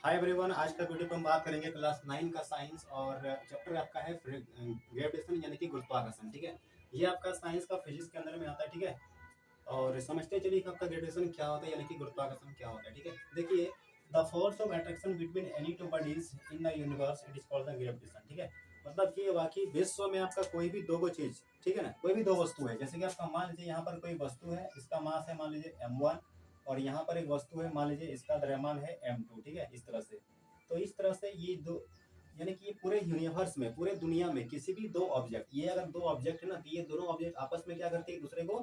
Hi everyone, आज का video पे हम बात करेंगे क्लास 9 का साइंस और चैप्टर आपका है ग्रेविटेशन यानी कि गुरुत्वाकर्षण। ठीक है, ये आपका साइंस का फिजिक्स के अंदर में आता है। ठीक है, और समझते चलिए कि आपका ग्रेविटेशन क्या होता है यानी कि गुरुत्वाकर्षण क्या होता है। ठीक है, देखिए, the force of attraction between any two bodies in the universe it is called the gravitation. ठीक है, मतलब कि वाकई विश्व में आपका कोई भी दो चीज, ठीक है ना, कोई भी दो वस्तु है, जैसे कि आपका मान लीजिए यहाँ पर कोई वस्तु है, इसका मास है मान लीजिए m1, और यहाँ पर एक वस्तु है, मान लीजिए इसका द्रव्यमान है m2। ठीक है, इस तरह से, तो इस तरह से ये दो, यानी कि ये पूरे यूनिवर्स में, पूरे दुनिया में किसी भी दो ऑब्जेक्ट, ये अगर दो ऑब्जेक्ट है ना, तो ये दोनों ऑब्जेक्ट आपस में क्या करते हैं, एक दूसरे को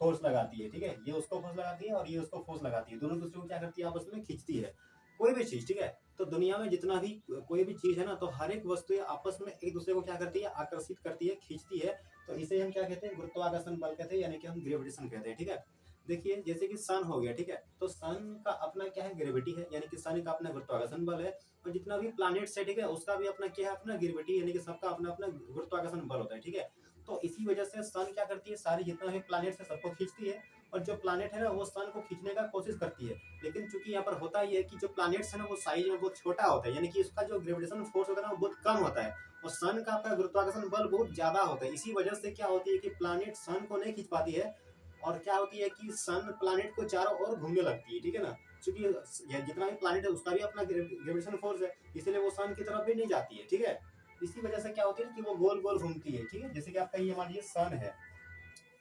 फोर्स लगाती है। ठीक है, ये उसको फोर्स लगाती है और ये उसको फोर्स लगाती है, दोनों दूसरे को क्या करती है, आपस में खींचती है कोई भी चीज। ठीक है, तो दुनिया में जितना भी कोई भी चीज है ना, तो हर एक वस्तु आपस में एक दूसरे को क्या करती है, आकर्षित करती है, खींचती है। तो इसे हम क्या कहते हैं, गुरुत्वाकर्षण बल कहते हैं, यानी कि हम ग्रेविटेशन कहते हैं। ठीक है, देखिए जैसे कि सन हो गया, ठीक है, तो सन का अपना क्या है, ग्रेविटी है, यानी कि सन का अपना गुरुत्वाकर्षण बल है। और जितना भी प्लैनेट्स है, ठीक है, उसका भी अपना क्या है, अपना ग्रेविटी, यानी कि सबका अपना अपना गुरुत्वाकर्षण बल होता है। ठीक है, तो इसी वजह से सन क्या करती है, सारी जितना भी प्लैनेट्स है सबको खींचती है, और जो प्लैनेट है ना वो सन को खींचने का कोशिश करती है। लेकिन चूंकि यहाँ पर होता ही है कि जो प्लैनेट्स है ना वो साइज में बहुत छोटा होता है, यानी कि इसका जो ग्रेविटेशन फोर्स होता है ना वो बहुत कम होता है, और सन का आपका गुरुत्वाकर्षण बल बहुत ज्यादा होता है। इसी वजह से क्या होती है कि प्लैनेट सन को नहीं खींच पाती है, और क्या होती है कि सन प्लैनेट को चारों ओर घूमने लगती है। ठीक है ना, क्योंकि जितना भी प्लैनेट है उसका भी अपना ग्रेविटेशन फोर्स है, इसलिए वो सन की तरफ भी नहीं जाती है। ठीक है, इसी वजह से क्या होती है कि वो गोल गोल घूमती है। ठीक है, जैसे कि आपका ये मान लीजिए सन है,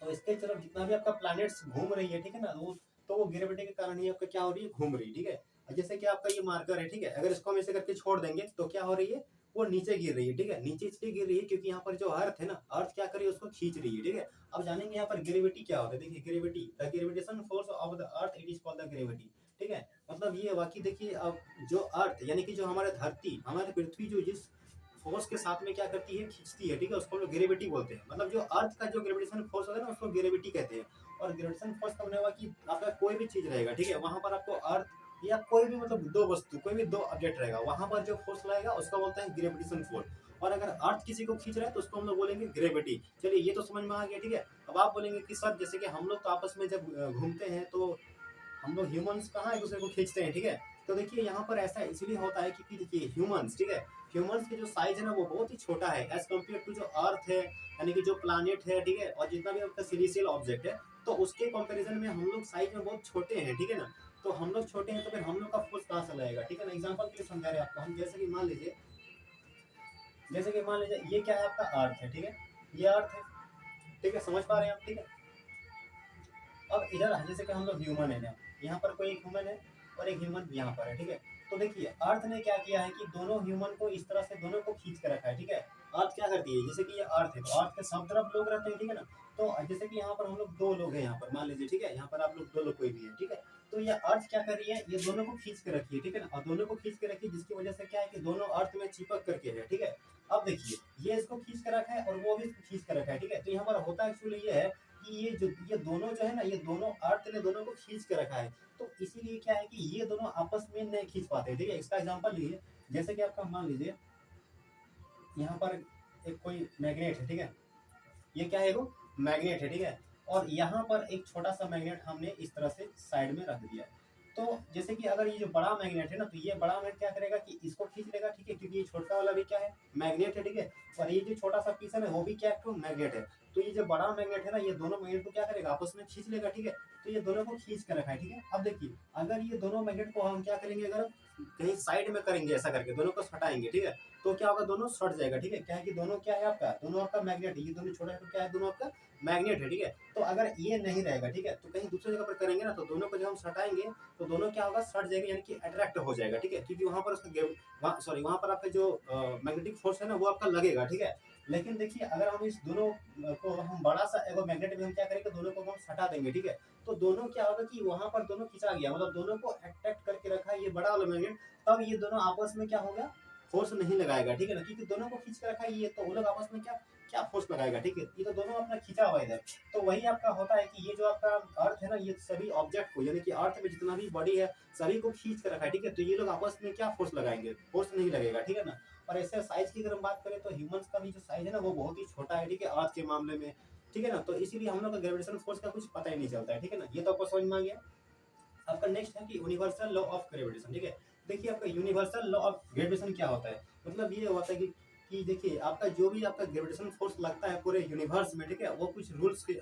तो इसके तरफ जितना भी आपका प्लैनेट्स घूम रही है, ठीक है ना, वो तो वो ग्रेविटी के कारण ही आपका क्या हो रही है, घूम रही है। ठीक है, जैसे कि आपका ये मार्कर है, ठीक है, अगर इसको हम ऐसे करके छोड़ देंगे तो क्या हो रही है, वो नीचे गिर रही है। ठीक है, नीचे इसलिए गिर रही है क्योंकि यहाँ पर जो अर्थ है ना, अर्थ क्या कर रही है, उसको खींच रही है। ठीक है, अब जानेंगे यहाँ पर ग्रेविटी क्या होता है। देखिए, gravity, the gravitation force of the earth it is called the gravity. ठीक है, मतलब ये बाकी देखिए, अब जो अर्थ यानी कि जो हमारे धरती, हमारी पृथ्वी जो जिस फोर्स के साथ में क्या करती है, खींचती है, ठीक है, उसको हम लोग ग्रेविटी बोलते हैं। मतलब जो अर्थ का जो ग्रेविटेशन फोर्स होता है ना, उसको ग्रेविटी कहते हैं। और ग्रेविटेशन फोर्स का होने वाला कि आपका कोई भी चीज रहेगा, ठीक है, वहां पर आपको अर्थ या कोई भी मतलब दो वस्तु, कोई भी दो ऑब्जेक्ट रहेगा, वहां पर जो फोर्स लगेगा उसको बोलते हैं ग्रेविटेशन फोर्स। और अगर अर्थ किसी को खींच रहा है तो उसको हम लोग बोलेंगे ग्रेविटी। चलिए, ये तो समझ में आ गया। ठीक है, अब आप बोलेंगे कि सर जैसे कि हम लोग तो आपस में जब घूमते हैं तो हम लोग ह्यूमंस कहाँ एक दूसरे को खींचते हैं। ठीक है, तो देखिए यहाँ पर ऐसा इसलिए होता है क्योंकि देखिए ह्यूमंस, ठीक है, ह्यूमंस की जो साइज है ना वो बहुत ही छोटा है एज कम्पेयर टू जो अर्थ है, यानी कि जो प्लानिट है, ठीक है, और जितना भी आपका सिलिशियल ऑब्जेक्ट है, तो उसके कंपैरिजन में हम लोग साइज में बहुत छोटे हैं। ठीक है ना, तो हम लोग छोटे हैं तो फिर हम लोग का फोर्स कहाँ से लगेगा। ठीक है ना, एग्जाम्पल के लिए समझा रहे हैं आपको हम, जैसे कि मान लीजिए, ये क्या है, आपका अर्थ है। ठीक है, ये अर्थ है, ठीक है, समझ पा रहे हैं आप। ठीक है, अब इधर जैसे कि हम लोग ह्यूमन है ना, यहाँ पर कोई एक ह्यूमन है और एक ह्यूमन यहाँ पर है। ठीक है, तो देखिए अर्थ ने क्या किया है कि दोनों ह्यूमन को इस तरह से दोनों को खींच के रखा है। ठीक है, अर्थ क्या करती है, जैसे कि ये अर्थ है तो अर्थ के सब तरफ लोग रहते हैं। ठीक है ना, तो जैसे कि यहाँ पर हम लोग दो लोग हैं, यहाँ पर मान लीजिए, ठीक है, यहाँ पर आप लोग दो लोग कोई भी है। ठीक है, तो ये अर्थ क्या कर रही है, ये दोनों को खींच के रखी है। ठीक है ना, और दोनों को खींच के रखी है जिसकी वजह से क्या है कि दोनों अर्थ में चिपक करके है। ठीक है, अब देखिए ये इसको खींच के रखा है और वो भी इसको खींच के रखा है। ठीक है, तो यहाँ पर होता एक्चुअली ये है कि ये दोनों जो है ना, ये दोनों अर्थ ने दोनों को खींच के रखा है, तो इसीलिए क्या है कि ये दोनों आपस में नहीं खींच पाते। ठीक है, इसका एग्जांपल लीजिए, जैसे कि आपका मान लीजिए यहाँ पर एक कोई मैग्नेट है। ठीक है, ये क्या है, वो मैग्नेट है। ठीक है, और यहाँ पर एक छोटा सा मैग्नेट हमने इस तरह से साइड में रख दिया है। तो जैसे कि अगर ये जो बड़ा मैग्नेट है ना, तो ये बड़ा मैग्नेट क्या करेगा कि इसको खींच लेगा। ठीक है, क्योंकि ये छोटा वाला भी क्या है, मैग्नेट है। ठीक है, और ये जो छोटा सा पीस है ना वो भी क्या है, मैग्नेट है। तो ये जो बड़ा मैग्नेट है ना, ये दोनों मैग्नेट को क्या करेगा, आपस में खींच लेगा। ठीक है, तो ये दोनों को खींच कर रखा है। ठीक है, अब देखिए अगर ये दोनों मैग्नेट को हम क्या करेंगे, अगर कहीं साइड में करेंगे, ऐसा करके दोनों को हटाएंगे, ठीक है, तो क्या होगा, दोनों सट जाएगा। ठीक है, क्या है कि दोनों क्या है, आपका दोनों आपका मैग्नेट है, ये दोनों छोटा है तो क्या है, दोनों आपका मैग्नेट है। ठीक है, तो अगर ये नहीं रहेगा, ठीक है, तो कहीं दूसरी जगह पर करेंगे ना, तो दोनों को जब हम सटाएंगे तो दोनों क्या होगा, सट जाएगा, यानी कि अट्रैक्ट हो जाएगा। ठीक है, क्योंकि वहां पर उसका सॉरी वहां पर आपका जो मैग्नेटिक फोर्स है ना वो आपका लगेगा। ठीक है, लेकिन देखिए अगर हम इस दोनों को हम बड़ा सा एगो मैग्नेट में हम क्या करेंगे, दोनों को हम सटा देंगे। ठीक है, तो दोनों क्या होगा कि वहां पर दोनों खिंचा गया, मतलब दोनों को अट्रैक्ट करके रखा है ये बड़ा वाला मैग्नेट, तब ये दोनों आपस में क्या होगा, फोर्स नहीं लगाएगा। ठीक है ना, क्योंकि दोनों को खींच के रखा है ये, तो वो लोग आपस में क्या क्या फोर्स लगाएगा। ठीक है, ये तो दोनों अपना खींचा हुआ इधर। तो वही आपका होता है कि ये जो आपका अर्थ है ना, ये सभी ऑब्जेक्ट को, यानी कि अर्थ में जितना भी बॉडी है सभी को खींच कर रखा है। ठीक है, तो ये लोग आपस में क्या फोर्स लगाएंगे, फोर्स नहीं लगेगा। ठीक है ना, और ऐसे साइज की अगर हम बात करें तो ह्यूमंस का भी जो साइज है ना वो बहुत ही छोटा है। ठीक है, अर्थ के मामले में। ठीक है ना, तो इसीलिए हम लोग का ग्रेविटेशन फोर्स का कुछ पता ही नहीं चलता है। ठीक है ना, ये तो आपको समझ में आ गया। आपका नेक्स्ट है कि यूनिवर्सल लॉ ऑफ ग्रेविटेशन। ठीक है, देखिए आपका यूनिवर्सल लॉ ऑफ ग्रेविटेशन क्या होता है, मतलब ये होता है कि देखिए आपका जो भी आपका ग्रेविटेशन फोर्स लगता है पूरे यूनिवर्स में, ठीक है, वो कुछ रूल्स के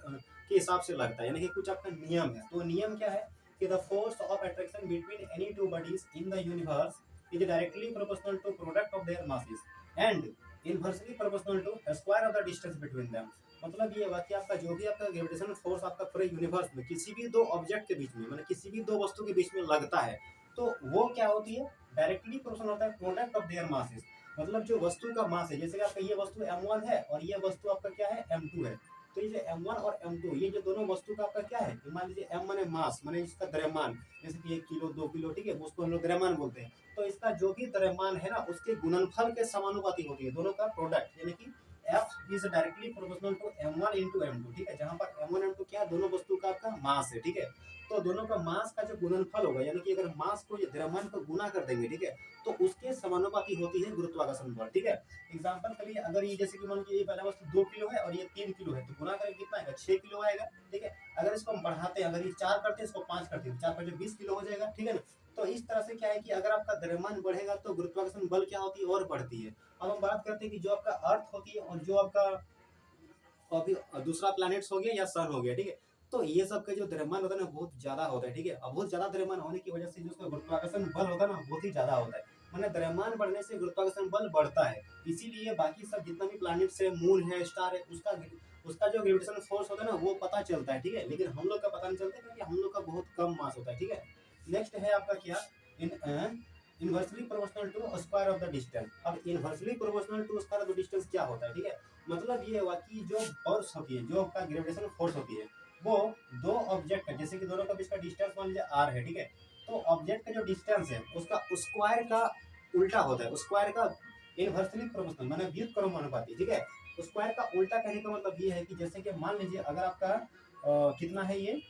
हिसाब से लगता है, यानी कि कुछ आपका नियम है। तो नियम क्या है कि the force of attraction between any two bodies in the universe is directly proportional to product of their masses and inversely proportional to square of the distance between them. मतलब ये हुआ कि आपका जो भी आपका ग्रेविटेशन फोर्स आपका पूरे यूनिवर्स में किसी भी दो ऑब्जेक्ट के बीच में, मतलब किसी भी दो वस्तु के बीच में लगता है, तो वो क्या होती है, डायरेक्टली प्रोपोर्शनल होता है प्रोडक्ट ऑफ देयर मासेस। मतलब जो वस्तु का मास है, जैसे कि आपका ये वस्तु m1 है और ये वस्तु आपका क्या है m2 है, तो ये जो m1 और m2 ये जो दोनों वस्तु का आपका क्या है, मान लीजिए m माने मास माने इसका द्रव्यमान, जैसे कि 1 किलो 2 किलो, ठीक है, उसको हम लोग द्रव्यमान बोलते हैं। तो इसका जो भी द्रव्यमान है ना, उसके गुणनफल के समानुपाती होती है दोनों का प्रोडक्ट, यानी कि F is directly proportional to m1 into m2, ठीक है, जहां पर m1 m2 क्या है, दोनों वस्तु का आपका मास है, ठीक है। तो दोनों का मास का जो गुणनफल होगा, यानी कि अगर मास को द्रव्यमान को गुना कर देंगे, ठीक है, तो उसके समानुपाती होती है गुरुत्वाकर्षण बल, ठीक है। एग्जांपल के लिए अगर ये जैसे कि मान लीजिए ये पहला वस्तु 2 किलो है और ये 3 किलो है, तो गुना करके कितना आएगा, 6 किलो आएगा, ठीक है। अगर इसको हम बढ़ाते हैं, अगर ये 4 करते हैं, इसको 5 करते हैं, 4 5 20 किलो हो जाएगा, ठीक है ना। तो इस तरह से क्या है कि अगर आपका द्रव्यमान बढ़ेगा तो गुरुत्वाकर्षण बल क्या होती है, और बढ़ती है। अब हम बात करते हैं कि जो आपका अर्थ होती है और जो आपका अभी दूसरा प्लैनेट्स हो गया या सन हो गया, ठीक है, तो ये सब का जो द्रव्यमान होता है ना बहुत ज्यादा होता है, ठीक है। अब बहुत ज्यादा द्रव्यमान होने की वजह से जो उसका गुरुत्वाकर्षण बल होता है ना बहुत ही ज्यादा होता है, माने द्रव्यमान बढ़ने से गुरुत्वाकर्षण बल बढ़ता है। इसीलिए बाकी सब जितना भी प्लैनेट्स है, मून है, स्टार है, उसका उसका जो ग्रेविटेशन फोर्स होता है ना वो पता चलता है, ठीक है, लेकिन हम लोग का पता नहीं चलता क्योंकि हम लोग का बहुत कम मास होता है, ठीक है। नेक्स्ट है आपका क्या, in inversely proportional to square of the distance. अब inversely proportional to square of the distance क्या होता है, ठीक है, मतलब ये हुआ कि जो फोर्स होती है, जो आपका ग्रेविटेशन फोर्स होती है, वो दो ऑब्जेक्ट है, जैसे कि दोनों का बीच का डिस्टेंस मान लीजिए r है, ठीक है, तो ऑब्जेक्ट का जो डिस्टेंस है उसका स्क्वायर का उल्टा होता है, स्क्वायर का इनवर्सली प्रोपोर्शनल माने व्युत्क्रमानुपाती, ठीक है। स्क्वायर का उल्टा कहने का मतलब ये है कि जैसे कि मान लीजिए अगर आपका कितना है ये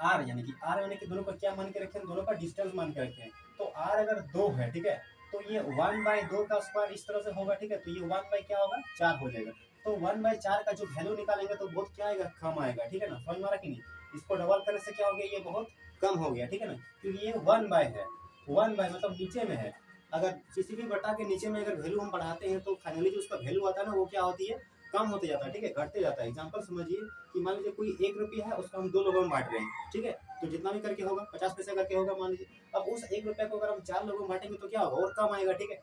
r, यानी कि r यानी कि दोनों का क्या मान के रखे हैं, दोनों का डिस्टेंस मान के रखे हैं। तो r अगर 2 है, ठीक है, तो ये 1/2 का स्क्वायर इस तरह से होगा, ठीक है, तो ये 1 बाई क्या होगा 4 हो जाएगा। तो 1/4 का जो वैल्यू निकालेंगे तो बहुत क्या आएगा, कम आएगा, ठीक है ना, समझ में आ रहा कि नहीं। इसको डबल करने से क्या हो गया, ये बहुत कम हो गया, ठीक है ना, क्योंकि ये 1/, है 1/, मतलब नीचे में है। अगर किसी भी बटा के नीचे में अगर वैल्यू हम बढ़ाते हैं तो फाइनली जो उसका वैल्यू आता है ना वो क्या होती है, कम होते जाता है, ठीक है, घटते जाता है। एग्जांपल समझिए कि मान लीजिए कोई 1 रुपया है, उसको हम 2 लोगों में बांट रहे हैं, ठीक है, तो जितना भी करके होगा 50 पैसे करके होगा मान लीजिए। अब उस 1 रुपया को अगर हम 4 लोगों में बांटेंगे तो क्या होगा, और कम आएगा, ठीक है,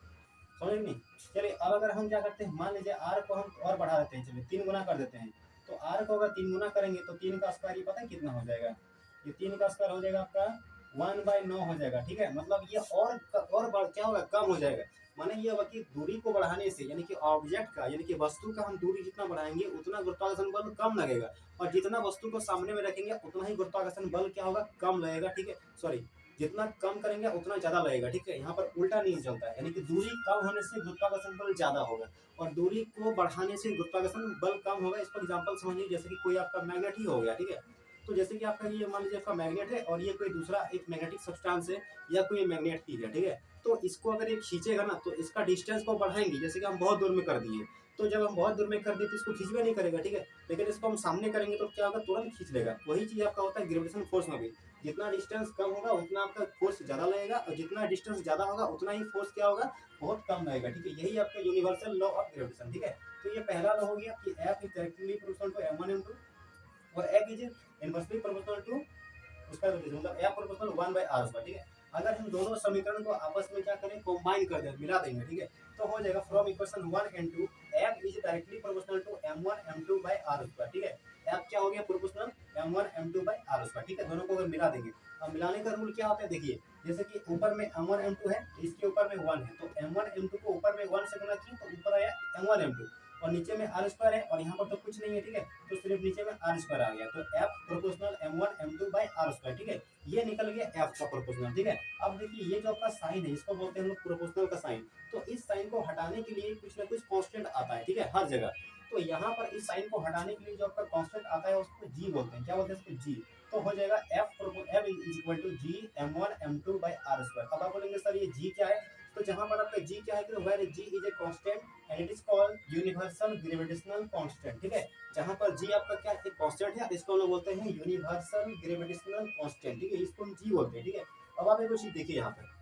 समझ नहीं। चलिए अब अगर हम क्या करते हैं, मान लीजिए r को हम और बढ़ा देते हैं, चलिए 3 गुना कर देते हैं। तो r को अगर 3 गुना करेंगे तो 3 का स्क्वायर ये पता है कितना हो जाएगा, ये 3 का स्क्वायर हो जाएगा आपका 1/9 हो जाएगा, ठीक है, मतलब ये और क्या होगा, कम हो जाएगा। माने ये होगा कि दूरी को बढ़ाने से, यानी कि ऑब्जेक्ट का, यानी कि वस्तु का हम दूरी जितना बढ़ाएंगे उतना गुरुत्वाकर्षण बल कम लगेगा, और जितना वस्तु को सामने में रखेंगे उतना ही गुरुत्वाकर्षण बल क्या होगा, कम लगेगा, ठीक है, सॉरी, जितना कम करेंगे उतना ज्यादा लगेगा, ठीक है, यहाँ पर उल्टा नहीं चलता है, यानी कि दूरी कम होने से गुरुत्वाकर्षण बल ज्यादा होगा और दूरी को बढ़ाने से गुरुत्वाकर्षण बल कम होगा। इसको एग्जांपल समझिए, जैसे कि कोई आपका मैग्नेट ही हो गया, ठीक है, तो जैसे कि आपका ये मान लीजिए आपका मैग्नेट है और ये कोई दूसरा एक मैग्नेटिक सब्सटेंस है या कोई मैग्नेट ही है, ठीक है, तो इसको अगर ये खींचेगा ना तो इसका डिस्टेंस को बढ़ाएंगे, जैसे कि हम बहुत दूर में कर दिए, तो जब हम बहुत दूर में कर दिए तो इसको खींचवे नहीं करेगा, ठीक है, लेकिन इसको हम सामने करेंगे तो क्या होगा, तुरंत खींच लेगा। वही चीज आपका होता है ग्रेविटेशन फोर्स में भी, जितना डिस्टेंस कम होगा उतना आपका फोर्स ज्यादा लगेगा और जितना डिस्टेंस ज्यादा होगा उतना ही फोर्स क्या होगा, बहुत कम लगेगा, ठीक है, यही आपका यूनिवर्सल लॉ ऑफ ग्रेविटेशन, ठीक है। तो ये पहला लॉ हो गया कि F is directly proportional to m1 m2 और F is inversely proportional to उसका मतलब F प्रोपोर्शनल 1/r उसका, ठीक है। अगर हम दोनों समीकरण को आपस में क्या करें, कंबाइन कर दें, मिला देंगे, ठीक है, तो हो जाएगा from equation 1 and 2 F is directly proportional to m1 m2 by r square, ठीक है। F क्या हो गया, proportional m1 m2 by r square, ठीक है, दोनों को अगर मिला देंगे। अब मिलाने का रूल क्या होता है, देखिए, जैसे कि ऊपर में m1 m2 है, इसके ऊपर में 1 है, तो m1 m2 को ऊपर में 1 से गुणा किए तो ऊपर आया m1 m2 और नीचे में r स्क्वायर है और यहाँ पर तो कुछ नहीं है, ठीक है, तो सिर्फ नीचे में r स्क्वायर आ गया, तो F proportional m1 m2 by r square, ठीक है, ये निकल गया F का प्रोपोर्शनल, ठीक है। अब देखिए ये जो आपका साइन है इसको बोलते हैं हम लोग प्रोपोर्शनल का साइन, तो इस साइन को हटाने के लिए कुछ ना कुछ कांस्टेंट आता है, ठीक है, हर जगह। तो यहाँ पर इस साइन को हटाने के लिए जो आपका कांस्टेंट आता है उसको g बोलते हैं, क्या बोलते हैं उसको, g। तो हो जाएगा F is equal to g m1 m2 by r square. अब आप बोलेंगे सर ये g क्या है, तो जहां पर आपका g क्या है, तो where g is a constant and it is called universal gravitational constant, ठीक है, जहां पर g आपका क्या है, एक कांस्टेंट है, इसको हम लोग बोलते हैं यूनिवर्सल ग्रेविटेशनल कांस्टेंट, ठीक है, इसको हम g बोलते हैं, ठीक है। अब आप एक चीज देखिए यहाँ पर,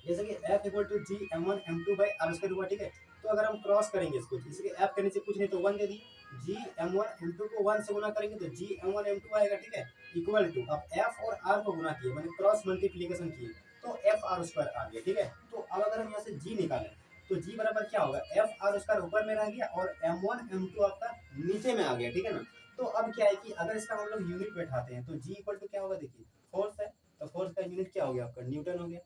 जैसे कि F equal to G m1 m2 by R square हुआ, ठीक है। तो अगर हम क्रॉस करेंगे इसको, जैसे कि F के नीचे कुछ नहीं तो 1 दे दी, जी m1 m2 को 1 से गुना करेंगे तो जी m1 m2 आएगा, ठीक है। इक्वल टू अब F और R को गुना किए मैंने क्रॉस मल्टीप्लीकेशन किए तो एफ आर स्क्वायर आ गया, ठीक है। तो अब अगर हम यहाँ से जी निकालें तो जी बराबर क्या होगा, एफ आर स्क्वायर ऊपर में रह गया और m1 m2 आपका नीचे में आ गया, ठीक है ना। तो अब क्या है कि अगर इसका हम लोग यूनिट बैठाते हैं तो जी इक्वल टू क्या होगा, देखिए फोर्स है तो फोर्स का यूनिट क्या हो गया आपका, न्यूटन हो गया।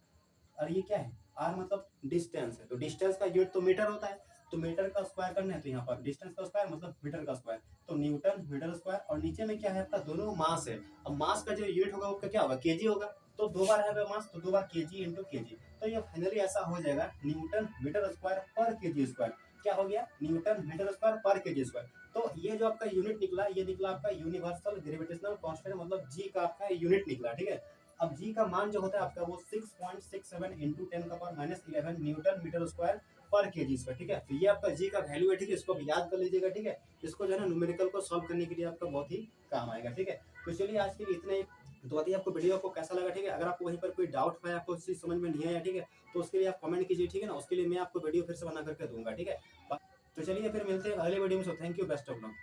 और ये क्या है, आर मतलब डिस्टेंस है, तो डिस्टेंस का यूनिट तो मीटर होता है, तो मीटर का स्क्वायर करना है तो यहाँ पर डिस्टेंस का स्क्वायर मतलब मीटर का स्क्वायर, तो न्यूटन मीटर स्क्वायर। और नीचे में क्या है आपका, दोनों मास है। अब मास का जो यूनिट होगा वो क्या होगा, केजी होगा, तो दो बार है मास तो दो बार केजी इंटू केजी, तो ये फाइनली ऐसा हो जाएगा न्यूटन मीटर स्क्वायर पर केजी स्क्वायर। क्या हो गया, न्यूटन मीटर स्क्वायर पर केजी स्क्वायर। तो ये जो आपका यूनिट निकला, ये निकला आपका यूनिवर्सल ग्रेविटेशनल कांस्टेंट, मतलब जी का आपका यूनिट निकला, ठीक है। अब जी का मान जो होता है आपका वो 6.67 इंटू 10⁻11 न्यूटन मीटर स्क्वायर पर केजी स्क्वायर, ठीक है। तो ये आपका जी का वैल्यू है, ठीक है, इसको आप याद कर लीजिएगा, ठीक है। इसको जो है ना न्यूमेरिकल को सॉल्व करने के लिए आपका बहुत ही काम आएगा, ठीक है। तो चलिए आज के लिए इतना ही। तो बताइए आपको वीडियो को कैसा लगा, ठीक है। अगर आपको वहीं पर कोई डाउट है, आपको चीज समझ में नहीं आया, ठीक है, तो उसके लिए आप कमेंट कीजिए, ठीक है ना। उसके लिए मैं आपको वीडियो फिर से बना करके दूंगा, ठीक है। तो चलिए फिर मिलते हैं अगले वीडियो में। Thank you, best of luck.